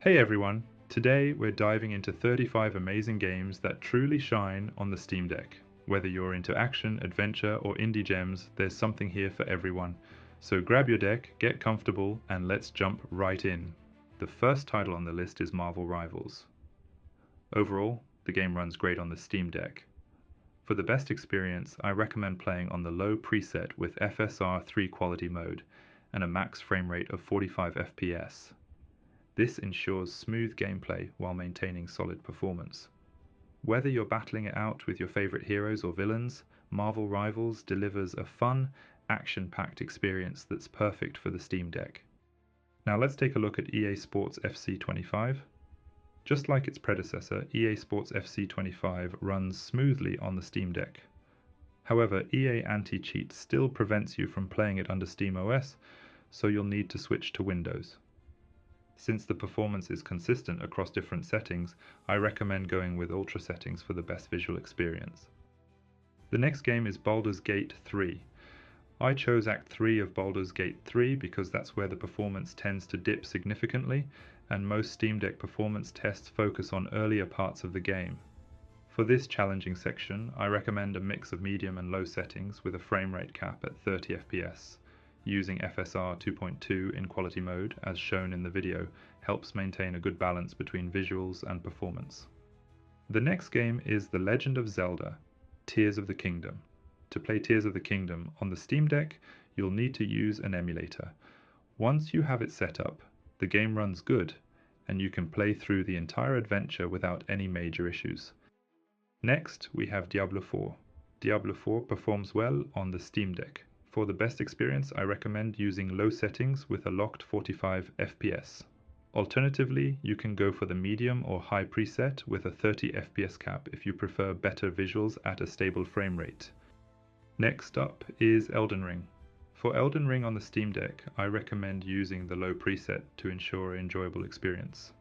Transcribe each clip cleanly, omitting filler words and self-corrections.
Hey everyone! Today we're diving into 35 amazing games that truly shine on the Steam Deck. Whether you're into action, adventure, or indie gems, there's something here for everyone. So grab your deck, get comfortable, and let's jump right in. The first title on the list is Marvel Rivals. Overall, the game runs great on the Steam Deck. For the best experience, I recommend playing on the low preset with FSR 3 quality mode and a max frame rate of 45 FPS. This ensures smooth gameplay while maintaining solid performance. Whether you're battling it out with your favorite heroes or villains, Marvel Rivals delivers a fun, action-packed experience that's perfect for the Steam Deck. Now let's take a look at EA Sports FC 25. Just like its predecessor, EA Sports FC 25 runs smoothly on the Steam Deck. However, EA Anti-Cheat still prevents you from playing it under SteamOS, so you'll need to switch to Windows. Since the performance is consistent across different settings, I recommend going with Ultra settings for the best visual experience. The next game is Baldurs Gate 3. I chose Act 3 of Baldurs Gate 3 because that's where the performance tends to dip significantly, and most Steam Deck performance tests focus on earlier parts of the game. For this challenging section, I recommend a mix of medium and low settings with a frame rate cap at 30 FPS. Using FSR 2.2 in quality mode, as shown in the video, helps maintain a good balance between visuals and performance. The next game is The Legend of Zelda: Tears of the Kingdom. To play Tears of the Kingdom on the Steam Deck, you'll need to use an emulator. Once you have it set up, the game runs good, and you can play through the entire adventure without any major issues. Next, we have Diablo 4. Diablo 4 performs well on the Steam Deck. For the best experience, I recommend using low settings with a locked 45 FPS. Alternatively, you can go for the medium or high preset with a 30 FPS cap if you prefer better visuals at a stable frame rate. Next up is Elden Ring. For Elden Ring on the Steam Deck, I recommend using the low preset to ensure an enjoyable experience.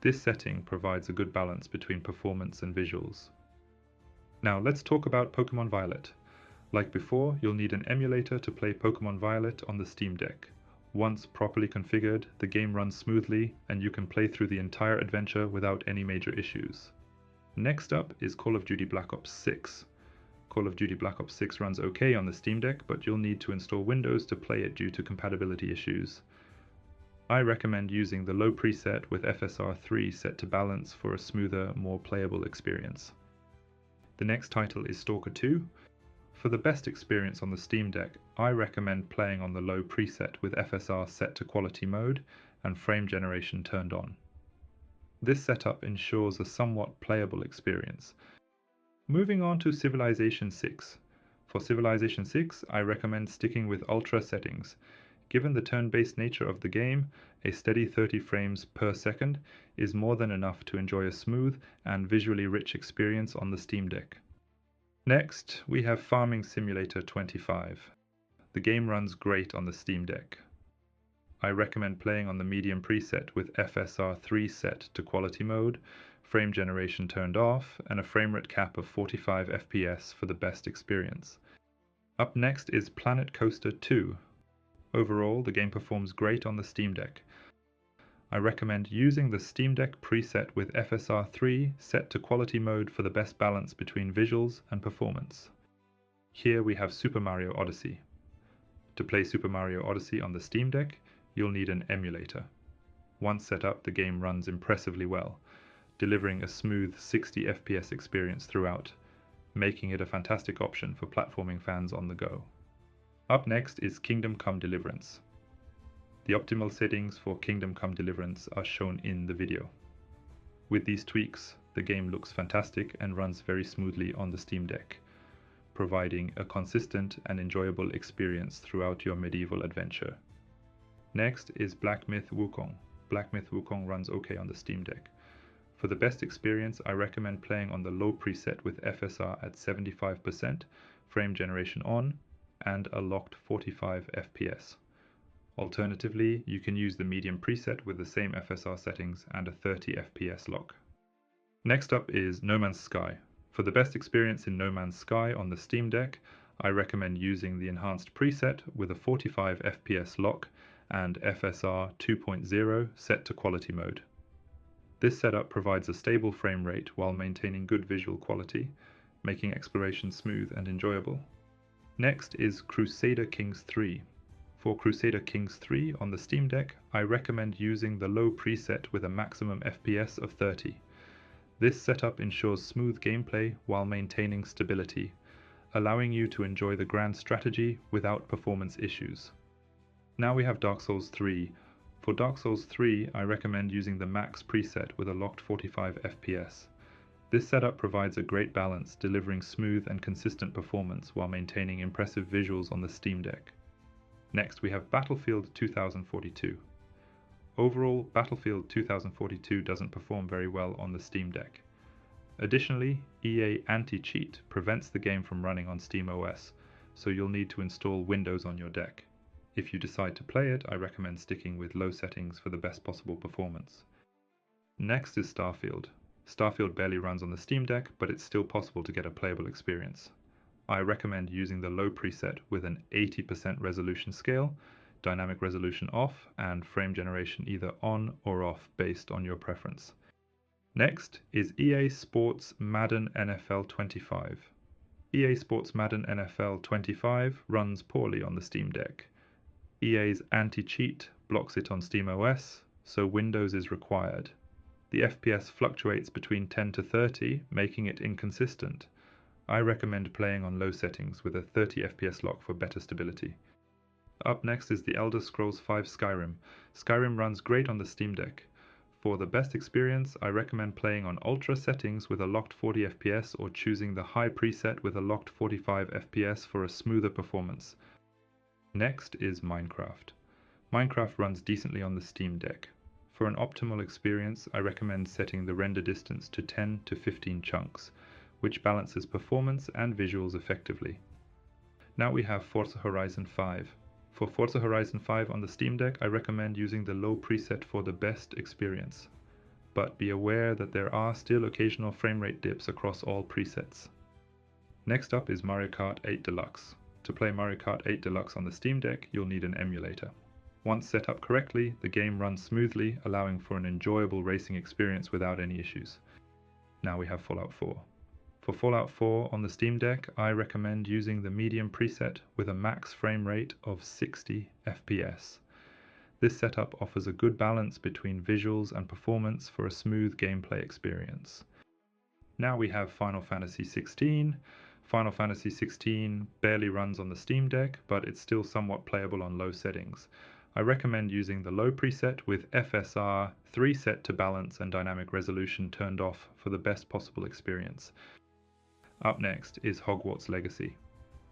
This setting provides a good balance between performance and visuals. Now let's talk about Pokémon Violet. Like before, you'll need an emulator to play Pokémon Violet on the Steam Deck. Once properly configured, the game runs smoothly and you can play through the entire adventure without any major issues. Next up is Call of Duty Black Ops 6. Call of Duty Black Ops 6 runs okay on the Steam Deck, but you'll need to install Windows to play it due to compatibility issues. I recommend using the low preset with FSR 3 set to balance for a smoother, more playable experience. The next title is Stalker 2. For the best experience on the Steam Deck, I recommend playing on the low preset with FSR set to quality mode and frame generation turned on. This setup ensures a somewhat playable experience. Moving on to Civilization 6. For Civilization 6, I recommend sticking with Ultra settings. Given the turn-based nature of the game, a steady 30 frames per second is more than enough to enjoy a smooth and visually rich experience on the Steam Deck. Next, we have Farming Simulator 25. The game runs great on the Steam Deck. I recommend playing on the medium preset with FSR 3 set to quality mode, frame generation turned off, and a frame rate cap of 45 FPS for the best experience. Up next is Planet Coaster 2. Overall, the game performs great on the Steam Deck. I recommend using the Steam Deck preset with FSR 3 set to quality mode for the best balance between visuals and performance. Here we have Super Mario Odyssey. To play Super Mario Odyssey on the Steam Deck, you'll need an emulator. Once set up, the game runs impressively well, delivering a smooth 60 FPS experience throughout, making it a fantastic option for platforming fans on the go. Up next is Kingdom Come Deliverance. The optimal settings for Kingdom Come Deliverance are shown in the video. With these tweaks, the game looks fantastic and runs very smoothly on the Steam Deck, providing a consistent and enjoyable experience throughout your medieval adventure. Next is Black Myth Wukong. Black Myth Wukong runs okay on the Steam Deck. For the best experience, I recommend playing on the low preset with FSR at 75%, frame generation on, and a locked 45 FPS. Alternatively, you can use the medium preset with the same FSR settings and a 30 FPS lock. Next up is No Man's Sky. For the best experience in No Man's Sky on the Steam Deck, I recommend using the enhanced preset with a 45 FPS lock and FSR 2.0 set to quality mode. This setup provides a stable frame rate while maintaining good visual quality, making exploration smooth and enjoyable. Next is Crusader Kings 3. For Crusader Kings 3 on the Steam Deck, I recommend using the low preset with a maximum FPS of 30. This setup ensures smooth gameplay while maintaining stability, allowing you to enjoy the grand strategy without performance issues. Now we have Dark Souls 3. For Dark Souls 3, I recommend using the max preset with a locked 45 FPS. This setup provides a great balance, delivering smooth and consistent performance while maintaining impressive visuals on the Steam Deck. Next, we have Battlefield 2042. Overall, Battlefield 2042 doesn't perform very well on the Steam Deck. Additionally, EA Anti-Cheat prevents the game from running on SteamOS, so you'll need to install Windows on your deck. If you decide to play it, I recommend sticking with low settings for the best possible performance. Next is Starfield. Starfield barely runs on the Steam Deck, but it's still possible to get a playable experience. I recommend using the low preset with an 80% resolution scale, dynamic resolution off, and frame generation either on or off based on your preference. Next is EA Sports Madden NFL 25. EA Sports Madden NFL 25 runs poorly on the Steam Deck. EA's anti-cheat blocks it on SteamOS, so Windows is required. The FPS fluctuates between 10 to 30, making it inconsistent. I recommend playing on low settings with a 30 FPS lock for better stability. Up next is the Elder Scrolls V Skyrim. Skyrim runs great on the Steam Deck. For the best experience, I recommend playing on ultra settings with a locked 40 FPS or choosing the high preset with a locked 45 FPS for a smoother performance. Next is Minecraft. Minecraft runs decently on the Steam Deck. For an optimal experience, I recommend setting the render distance to 10 to 15 chunks, which balances performance and visuals effectively. Now we have Forza Horizon 5. For Forza Horizon 5 on the Steam Deck, I recommend using the low preset for the best experience, but be aware that there are still occasional frame rate dips across all presets. Next up is Mario Kart 8 Deluxe. To play Mario Kart 8 Deluxe on the Steam Deck, you'll need an emulator. Once set up correctly, the game runs smoothly, allowing for an enjoyable racing experience without any issues. Now we have Fallout 4. For Fallout 4 on the Steam Deck, I recommend using the medium preset with a max frame rate of 60 FPS. This setup offers a good balance between visuals and performance for a smooth gameplay experience. Now we have Final Fantasy XVI. Final Fantasy XVI barely runs on the Steam Deck, but it's still somewhat playable on low settings. I recommend using the low preset with FSR 3 set to balance and dynamic resolution turned off for the best possible experience. Up next is Hogwarts Legacy.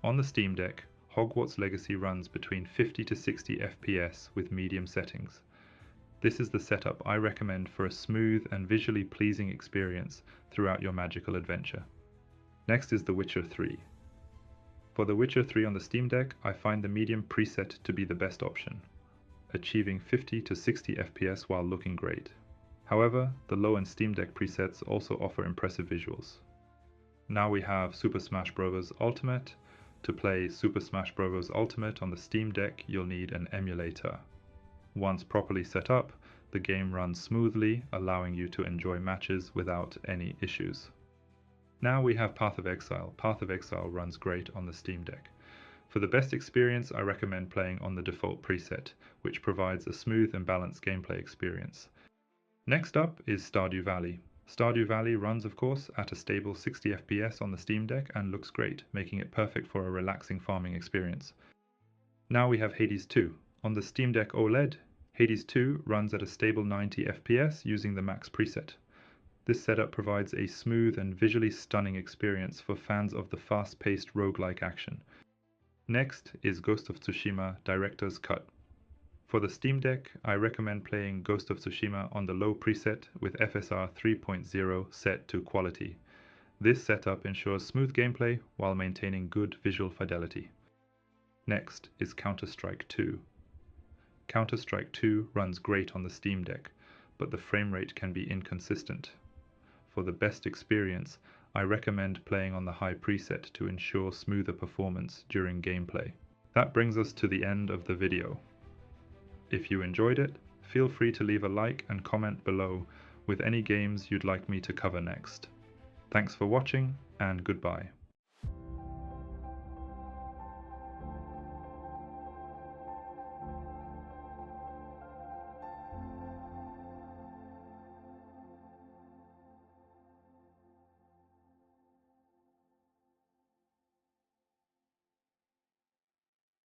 On the Steam Deck, Hogwarts Legacy runs between 50 to 60 FPS with medium settings. This is the setup I recommend for a smooth and visually pleasing experience throughout your magical adventure. Next is The Witcher 3. For The Witcher 3 on the Steam Deck, I find the medium preset to be the best option, achieving 50 to 60 FPS while looking great. However, the low and Steam Deck presets also offer impressive visuals. Now we have Super Smash Bros. Ultimate. To play Super Smash Bros. Ultimate on the Steam Deck, you'll need an emulator. Once properly set up, the game runs smoothly, allowing you to enjoy matches without any issues. Now we have Path of Exile. Path of Exile runs great on the Steam Deck. For the best experience, I recommend playing on the default preset, which provides a smooth and balanced gameplay experience. Next up is Stardew Valley. Stardew Valley runs, of course, at a stable 60 FPS on the Steam Deck and looks great, making it perfect for a relaxing farming experience. Now we have Hades 2. On the Steam Deck OLED, Hades 2 runs at a stable 90 FPS using the max preset. This setup provides a smooth and visually stunning experience for fans of the fast-paced roguelike action. Next is Ghost of Tsushima Director's Cut. For the Steam Deck, I recommend playing Ghost of Tsushima on the low preset with FSR 3.0 set to quality. This setup ensures smooth gameplay while maintaining good visual fidelity. Next is Counter-Strike 2. Counter-Strike 2 runs great on the Steam Deck, but the frame rate can be inconsistent. For the best experience, I recommend playing on the high preset to ensure smoother performance during gameplay. That brings us to the end of the video. If you enjoyed it, feel free to leave a like and comment below with any games you'd like me to cover next. Thanks for watching, and goodbye.